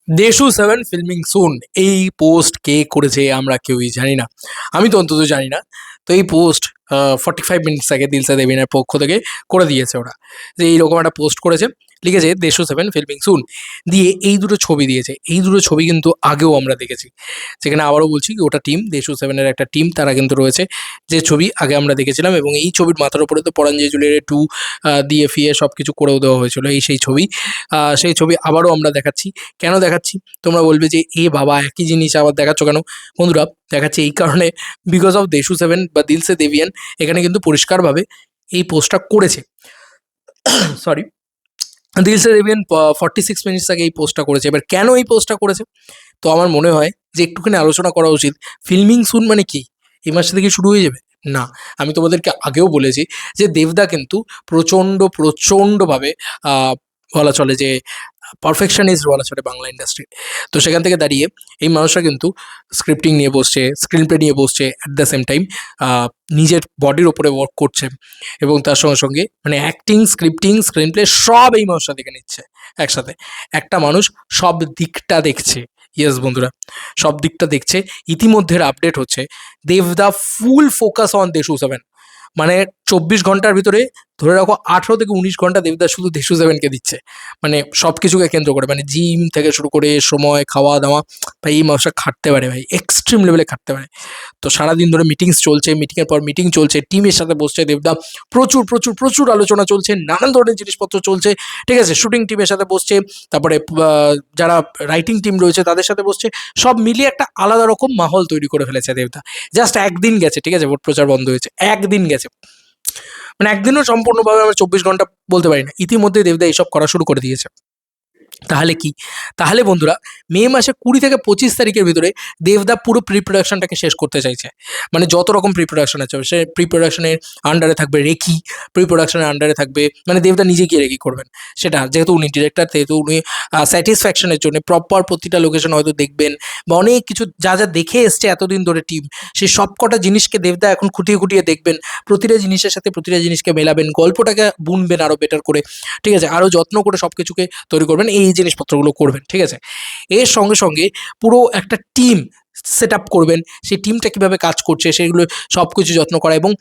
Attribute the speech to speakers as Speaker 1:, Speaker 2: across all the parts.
Speaker 1: দেশু 7 filming সুন। এই post কে করেছে আমরা কেউই জানি না। আমি তো অন্তত জানি না। তো এই পোস্ট 45 মিনিটস আগে দিলসা দেবিনের পক্ষ থেকে করে দিয়েছে ওরা। যে এইরকম একটা পোস্ট করেছে। লিখেছে দেশু 7 ফিল্মিং সুন। দিয়ে এই দুটো ছবি দিয়েছে। এই দুটো ছবি কিন্তু আগেও আমরা দেখেছি। যেখানে আবারও বলছি কি ওটা টিম দেশু 7 এর একটা টিম তারা কিন্তু রয়েছে। যে ছবি আগে আমরা দেখেছিলাম এবং এই ছবির মাথার উপরে তো পরাঞ্জয় জুয়েলারি 2 দিয়ে ফিয়ে সবকিছু করেও দেওয়া হয়েছিল। এই সেই ছবি। সেই ছবি আবারও আমরা দেখাচ্ছি। কেন দেখাচ্ছি? তোমরা বলবে যে, "এ বাবা! একই জিনিস আবার দেখাচ্ছ কেন?" বন্ধুরা, দেখাচ্ছি এই কারণে বিকজ অফ দেশু 7 বা দিলসে দেবিয়ান এখানে কিন্তু পরিষ্কারভাবে এই পোস্টটা করেছে। সরি। দিলসে দেবিয়ান 46 মিনিটস আগে এই পোস্টটা করেছে। এবার কেন এই পোস্টটা করেছে? তো আমার মনে হয় যে একটুখানি আলোচনা করা উচিত। ফিল্মিং সুন মানে কি? এই মাসে থেকে শুরু হয়ে যাবে? না। আমি তোমাদেরকে আগেও বলেছি যে দেবদা কিন্তু প্রচণ্ডভাবে আ বলা চলে যে পারফেকশনিস্ট বলা চলে বাংলা ইন্ডাস্ট্রি। তো সেখান থেকে দাঁড়িয়ে এই মানুষরা কিন্তু স্ক্রিপ্টিং নিয়ে বসছে, স্ক্রিন প্লে নিয়ে বসছে, অ্যাট দ্য সেম টাইম আ নিজের বডির উপরে ওয়ার্ক করছে এবং তার সঙ্গে মানে অ্যাক্টিং, স্ক্রিপ্টিং, স্ক্রিন প্লে সব এই মানুষরা দেখে নিচ্ছে একসাথে। একটা মানুষ সব দিকটা দেখছে। ইয়েস বন্ধুরা, সব দিকটা দেখছে। ইতিমধ্যের আপডেট হচ্ছে দেবদা ফুল ফোকাস অন দেশু 7। মানে 24 ঘন্টার ভিতরে ধরে রাখো 18 থেকে 19 ঘন্টা দেবদাস শুধু দেশু 7কে দিচ্ছে। মানে সব কিছুকে কেন্দ্র করে মানে জিম থেকে শুরু করে সময়, খাওয়া-দাওয়া ভাই এই মানুষটা খাটতে পারে ভাই, এক্সট্রিম লেভেলে খাটতে পারে। তো সারাদিন ধরে মিটিংস চলছে, মিটিংয়ের পর মিটিং চলছে, টিমের সাথে বসছে দেবদা। প্রচুর আলোচনা চলছে, নানান ধরনের জিনিসপত্র চলছে, ঠিক আছে? শুটিং টিমের সাথে বসছে, তারপরে যারা রাইটিং টিম রয়েছে তাদের সাথে বসছে। সব মিলিয়ে একটা আলাদা রকম মাহল তৈরি করে ফেলেছে দেবদা। জাস্ট একদিন গেছে, ঠিক আছে? ভোট প্রচার বন্ধ হয়েছে। একদিন গেছে। মানে একদিনও সম্পূর্ণভাবে আমরা 24 ঘন্টা বলতে পারি না। ইতিমধ্যে দেবদা এসব করা শুরু করে দিয়েছে। তাহলে কি? তাহলে বন্ধুরা মে মাসে 20 থেকে 25 তারিখের ভিতরে দেবদা পুরো প্রি-প্রোডাকশনটাকে শেষ করতে চাইছে। মানে যত রকম প্রি-প্রোডাকশন আছে সে প্রি-প্রোডাকশনের আন্ডারে থাকবে রেকি, প্রি-প্রোডাকশনের আন্ডারে থাকবে মানে দেবদা নিজে গিয়ে রেকি করবেন। সেটা যেহেতু উনি ডিরেক্টর সেহেতু উনি স্যাটিসফ্যাকশন এর জন্য প্রপার প্রতিটা লোকেশন হয়তো দেখবেন বা অনেক কিছু যা দেখে এসছে এতদিন ধরে টিম, সেই সবকটা জিনিসকে দেবদা এখন খুঁটিয়ে দেখবেন। প্রতিটা জিনিসের সাথে প্রতিটা জিনিসকে মেলাবেন, গল্পটাকে বুনবেন আরো বেটার করে, ঠিক আছে? আরো যত্ন করে সবকিছুকে তৈরি করবেন, এই জিনিসপত্রগুলো করবেন, ঠিক আছে? এর সঙ্গে পুরো একটা টিম সেট আপ করবেন। সেই টিমটা কীভাবে কাজ করছে সেগুলো সব কিছু যত্ন করা এবং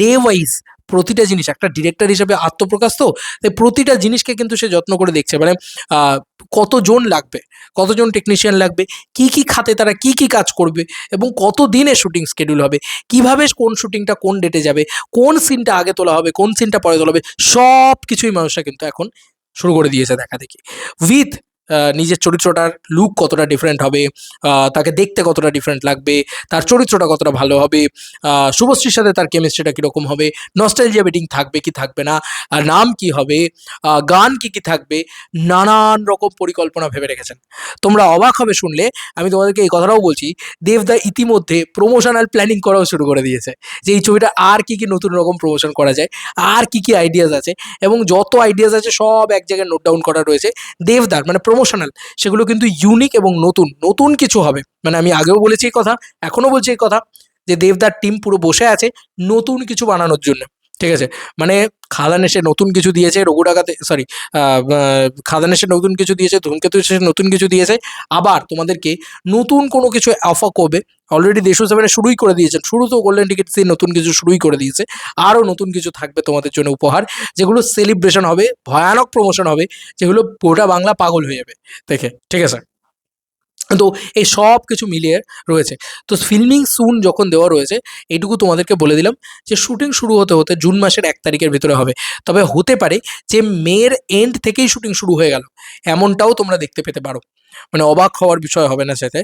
Speaker 1: ডে ওয়াইজ প্রতিটা জিনিস একটা ডিরেক্টর হিসেবে আত্মপ্রকাশ তো, তাই প্রতিটা জিনিসকে কিন্তু সে যত্ন করে দেখছে। মানে কতজন লাগবে, কতজন টেকনিশিয়ান লাগবে, কী খাতে তারা কী কাজ করবে এবং কত দিনের শুটিং শিডিউল হবে, কীভাবে কোন শুটিংটা কোন ডেটে যাবে, কোন সিনটা আগে তোলা হবে, কোন সিনটা পরে তোলা হবে, সব কিছুই মানুষরা কিন্তু এখন শুরু করে দিয়েছে দেখাদেখি। উইথ নিজের চরিত্রটার লুক কতটা ডিফারেন্ট হবে, তাকে দেখতে কতটা ডিফারেন্ট লাগবে, তার চরিত্রটা কতটা ভালো হবে, শুভশ্রীর সাথে তার কেমিস্ট্রিটা কীরকম হবে, নস্টালজিয়া বেটিং থাকবে কি থাকবে না, নাম কি হবে, গান কি থাকবে, নানান রকম পরিকল্পনা ভেবে রেখেছেন। তোমরা অবাক হবে শুনলে, আমি তোমাদেরকে এই কথাটাও বলছি, দেবদা ইতিমধ্যে প্রমোশনাল প্ল্যানিং করাও শুরু করে দিয়েছে। যে এই ছবিটা আর কি নতুন রকম প্রমোশন করা যায়, আর কি আইডিয়াস আছে এবং যত আইডিয়াস আছে সব এক জায়গায় নোট ডাউন করা রয়েছে। দেবদার মানে প্রমোশনাল সেগুলো কিন্তু ইউনিক এবং নতুন কিছু হবে। মানে আমি আগেও বলেছি এই কথা, এখনও বলছি এই কথা যে দেবদার টিম পুরো বসে আছে নতুন কিছু বানানোর জন্য, ঠিক আছে? মানে খাদান এসে নতুন কিছু দিয়েছে, রঘু ডাকাতে সরি খাদান এসে নতুন কিছু দিয়েছে, ধূমকেতু এসে নতুন কিছু দিয়েছে, আবার তোমাদেরকে নতুন কোনো কিছু অফার করবে। অলরেডি দেশু 7 শুরুই করে দিয়েছেন, শুরু তো গোল্ডেন টিকিট দিয়ে নতুন কিছু শুরুই করে দিয়েছে। আরও নতুন কিছু থাকবে তোমাদের জন্য উপহার, যেগুলো সেলিব্রেশন হবে, ভয়ানক প্রমোশন হবে, যেগুলো গোটা বাংলা পাগল হয়ে যাবে দেখে, ঠিক আছে? তো এই সব কিছু মিলিয়ে রয়েছে। তো ফিল্মিং সুন যখন দেওয়া রয়েছে, এইটুকু তোমাদেরকে বলে দিলাম যে শুটিং শুরু হতে জুন মাসের 1 তারিখের ভিতরে হবে। তবে হতে পারে যে মের এন্ড থেকেই শুটিং শুরু হয়ে গেল, এমনটাও তোমরা দেখতে পেতে পারো। মানে অবাক হওয়ার বিষয় হবে না সেটাতে।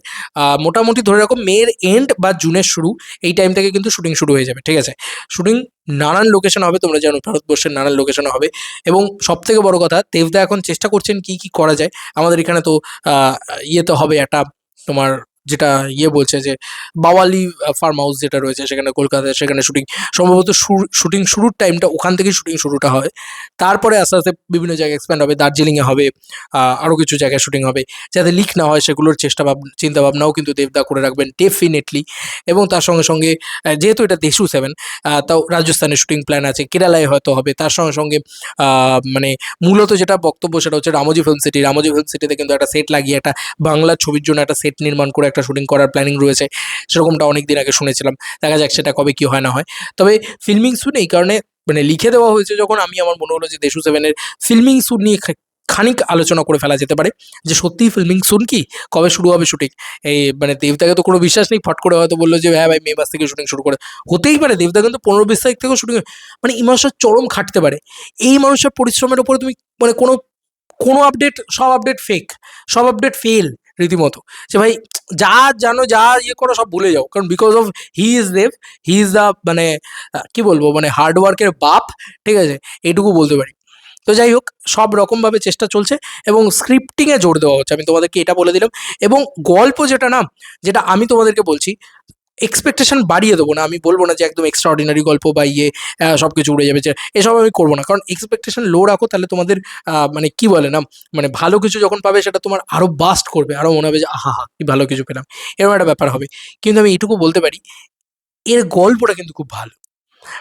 Speaker 1: মোটামুটি ধরে রাখো মের এন্ড বা জুনের শুরু, এই টাইম থেকে কিন্তু শুটিং শুরু হয়ে যাবে, ঠিক আছে? শুটিং নানান লোকেশনে হবে, তোমরা জানো ভারতবর্ষের নানান লোকেশনে হবে এবং সবথেকে বড় কথা দেবদা এখন চেষ্টা করছেন কি করা যায়। আমাদের এখানে তো ইয়েতে হবে একটা তোমার যেটা বলছে যে বাওয়ালি ফার্ম হাউস যেটা রয়েছে সেখানে কলকাতায়, সেখানে শুটিং সম্ভবত শুটিং শুরুর টাইমটা ওখান থেকেই শুটিং শুরুটা হয়। তারপরে আস্তে আস্তে বিভিন্ন জায়গায় এক্সপ্যান্ড হবে, দার্জিলিংয়ে হবে, আরও কিছু জায়গায় শুটিং হবে, যাতে লিক না হয় সেগুলোর চিন্তাভাবনাও কিন্তু দেবদা করে রাখবেন ডেফিনেটলি। এবং তার সঙ্গে সঙ্গে যেহেতু এটা দেশু 7, তাও রাজস্থানে শুটিং প্ল্যান আছে, কেরালায় হয়তো হবে। তার সঙ্গে সঙ্গে মানে মূলত যেটা বক্তব্য সেটা হচ্ছে রামোজি ফিল্ম সিটিতে কিন্তু একটা সেট লাগিয়ে একটা বাংলা ছবির জন্য একটা সেট নির্মাণ করে একটা শুটিং করার প্ল্যানিং রয়েছে, সেরকমটা অনেক দিন আগে শুনেছিলাম। দেখা যাক সেটা কবে কি হয় না হয়। তবে ফিল্মিং সুন এই কারণে মানে লিখে দেওয়া হয়েছে যখন, আমার মনে হলো যে দেশু 7-এর ফিল্মিং সুন নিয়ে খানিক আলোচনা করে ফেলা যেতে পারে, যে সত্যিই ফিল্মিং সুন কি, কবে শুরু হবে শুটিং। এই মানে দেবদাকে তো কোনো বিশ্বাস নেই, ফট করে হয়তো বললো যে হ্যাঁ ভাই মে মাস থেকে শুটিং শুরু করে, হতেই পারে দেবদা কিন্তু 15-20 তারিখ থেকেও শুটিং, মানে এই মানুষের চরম খাটতে পারে। এই মানুষের পরিশ্রমের উপরে তুমি মানে কোনো কোনো আপডেট, সব আপডেট ফেক, সব আপডেট ফেল রীতিমতো। যে ভাই যা জানো, যা করো সব ভুলে যাও, কারণ because of he is Dev, he is the মানে কি বলবো, মানে হার্ডওয়ার্কের বাপ, ঠিক আছে, এইটুকু বলতে পারি। তো যাই হোক, সব রকমভাবে চেষ্টা চলছে এবং স্ক্রিপ্টিংয়ে জোর দেওয়া হচ্ছে, আমি তোমাদেরকে এটা বলে দিলাম। এবং গল্প যেটা না, যেটা আমি তোমাদেরকে বলছি, এক্সপেকটেশন বাড়িয়ে দেবো না, আমি বলবো না যে একদম এক্সট্রা অর্ডিনারি গল্প বা সব কিছু উড়ে যাবে, যে এসব আমি করবো না, কারণ এক্সপেকটেশন লো রাখো, তাহলে তোমাদের মানে কি বলে না, মানে ভালো কিছু যখন পাবে সেটা তোমার আরও বাস্ট করবে, আরও মনে হবে যে আহা হা কি ভালো কিছু পেলাম, এরকম একটা ব্যাপার হবে। কিন্তু আমি এটুকু বলতে পারি, এর গল্পটা কিন্তু খুব ভালো।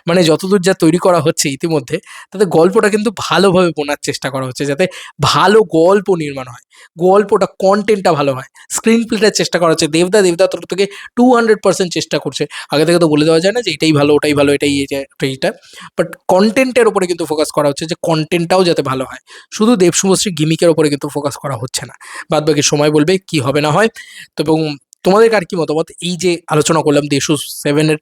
Speaker 1: মানে যতদূর যা তৈরি করা হচ্ছে ইতিমধ্যে, তাতে গল্পটা কিন্তু ভালোভাবে বোনার চেষ্টা করা হচ্ছে, যাতে ভালো গল্প নির্মাণ হয়, গল্পটা কন্টেন্টটা ভালো হয়, স্ক্রিন প্লেটার চেষ্টা করা হচ্ছে। দেবদা তরফ থেকে 200% চেষ্টা করছে। আগে থেকে তো বলে দেওয়া যায় না যে এটাই ভালো, ওটাই ভালো, এটাই এইটা, বাট কন্টেন্টের ওপরে কিন্তু ফোকাস করা হচ্ছে, যে কন্টেন্টটাও যাতে ভালো হয়। শুধু দেব শুভশ্রী গিমিকের ওপরে কিন্তু ফোকাস করা হচ্ছে না। বাদ বাকি সময় বলবে কি হবে না হয়। তো এবং তোমাদের আর কি মতামত এই যে আলোচনা করলাম দেশু 7-এর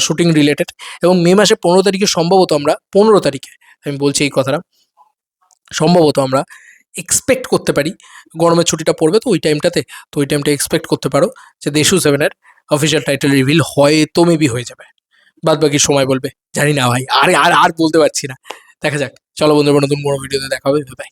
Speaker 1: শুটিং রিলেটেড, এবং মে মাসে 15 তারিখে সম্ভবত আমরা 15 তারিখে আমি বলছি এই কথাটা, সম্ভবত আমরা এক্সপেক্ট করতে পারি, গরমের ছুটিটা পড়বে তো ওই টাইমটাতে, তো ওই টাইমটা এক্সপেক্ট করতে পারো যে দেশু 7-এর অফিসিয়াল টাইটেল রিভিল হয়তো মেবি হয়ে যাবে। বাদ বাকি সময় বলবে, জানি না ভাই, আর আর আর বলতে পারছি না, দেখা যাক। চলো বন্ধুরা, নতুন বড় ভিডিওতে দেখা হবে, বাই।